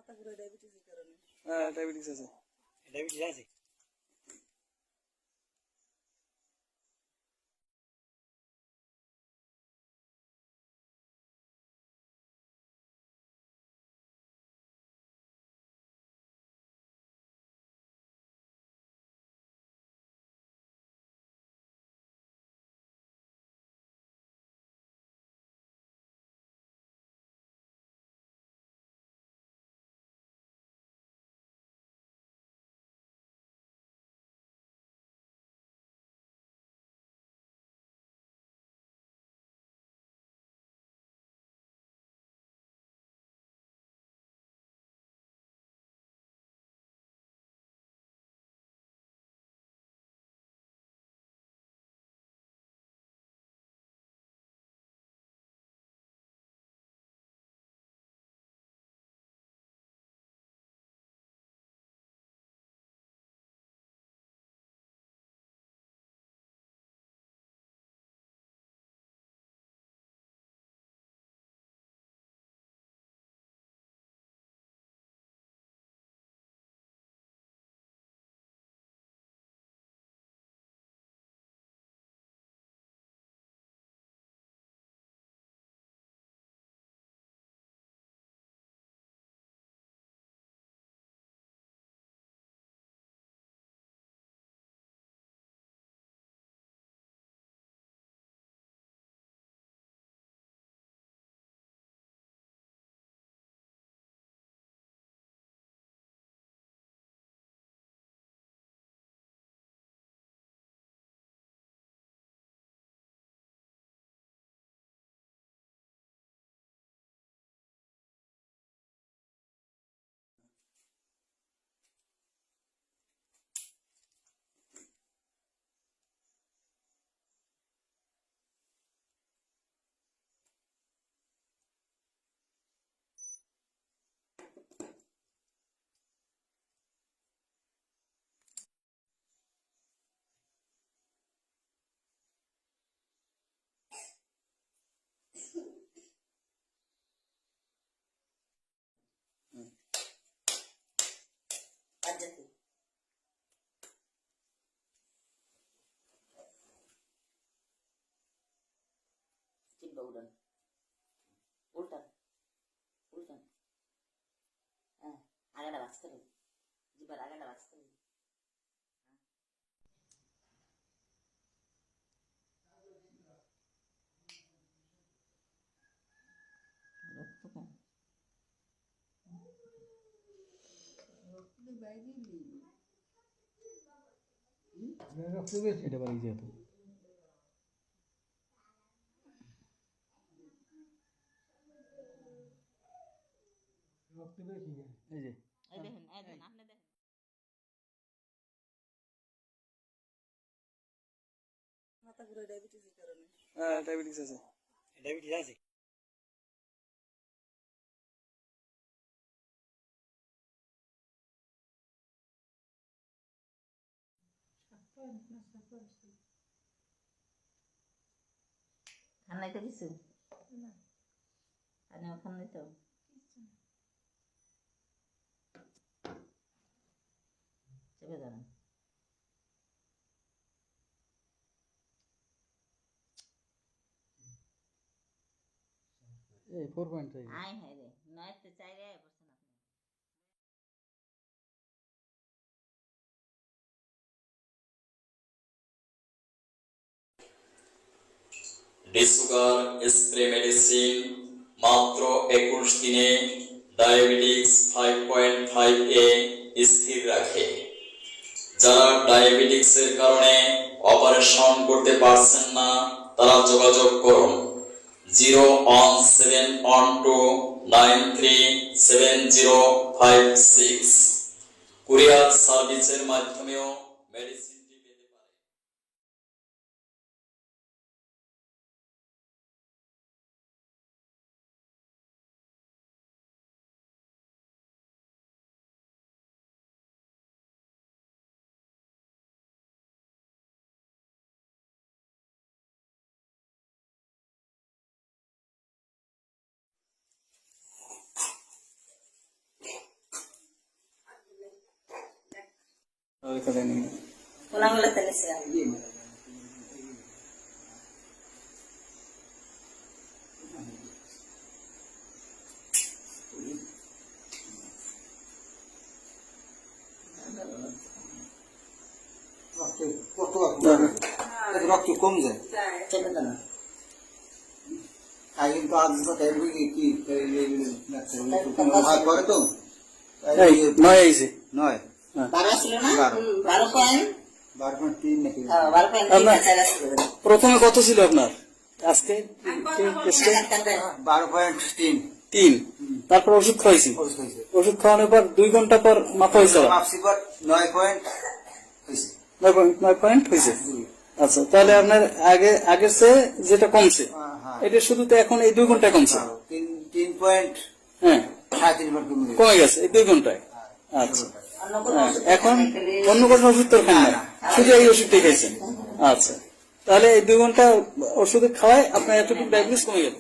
হ্যাঁ ডায়াবেটিস আছে। ডায়াবেটিস আছে। উল্টান উল্টান উল্টান, হ্যাঁ আগাটা বাঁচতে হবে, জিবার আগাটা বাঁচতে হবে। রক্ত কম, রক্ত বাইরে রক্ত বেশি এটা বাড়ি যেত। রক্ত বেশি এই যে দেখেন আপনি দেখেন। মাথা ঘুরে ডায়াবেটিসের কারণে। হ্যাঁ ডায়াবেটিস আছে। ডায়াবেটিস আছে। খান নাই তো কিছু, খান নাই তো চেপে ধরেন। এই 4.5 আয় হায় রে, নয়তে চাইরে পড়ছেন আপনি। ডিসুগার স্প্রে মেডিসিন মাত্র 21 দিনে ডায়াবেটিস 5.5 এ স্থির রাখে। যারা ডায়াবেটিক্সের কারণে অপারেশন করতে পারছেন না তারা যোগাযোগ করুন 01712937056। কুরিয়ার সার্ভিসের মাধ্যমেও মেডিসিনটি পেতে পারে। কাটাই নেই খোলামেলা তেলেছিলাম কত রক্ত কম যায় চেপে দেন তাই কিন্তু আজ কি করে তো এই নয় আইছে নয় 12 ছিল না 12 12 12.3 নাকি 12 প্রথমে কত ছিল আপনার আজকে টেস্টে 12.3 3 তারপর ওষুধ খাইছি ওষুধ হয়েছে ওষুধ খাওয়ানোর পর 2 ঘন্টা পর মাপা হয়েছে মাপসি পর 9 পয়েন্ট হয়েছে 9 পয়েন্ট হয়েছে আচ্ছা তাহলে আপনার আগের চেয়ে যেটা কমছে হ্যাঁ এটা শুধু তো এখন এই 2 ঘন্টায় কমছে 3 পয়েন্ট হ্যাঁ 3.5 বার কমে গেছে কমে গেছে এই 2 ঘন্টায় আচ্ছা হ্যাঁ, এখন অন্য কোনো ওষুধ তো খান না শুধু এই ওষুধটাই খাইছেন আচ্ছা তাহলে এই 2 ঘন্টা ওষুধ খাওয়ায় আপনার এতটুকু ডায়াবেটিস কমে গেল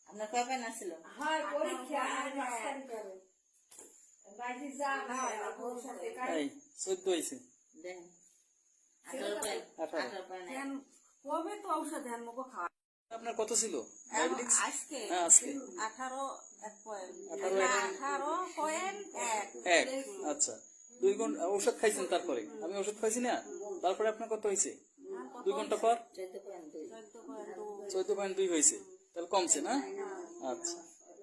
আপনার কয় পেন আছিল এই 14 হইছে দেন 18 পেন 18 আপনার কত ছিল ডায়াবেটিস আজকে হ্যাঁ আজকে 18 পয়েন্ট 1 আচ্ছা 2 ঘন্টা ওষুধ খাইছেন তারপরে আমি ওষুধ খাইছি না তারপরে আপনার কত হয়েছে 2 ঘন্টা পর 14.2 হয়েছে তাহলে কমছে না আচ্ছা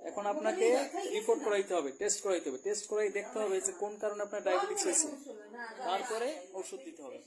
এখন আপনাকে রিপোর্ট করাইতে হবে টেস্ট করাইতে হবে টেস্ট করাই দেখতে হবে যে কোন কারণে আপনার ডায়াবেটিস হয়েছে তারপরে ওষুধ দিতে হবে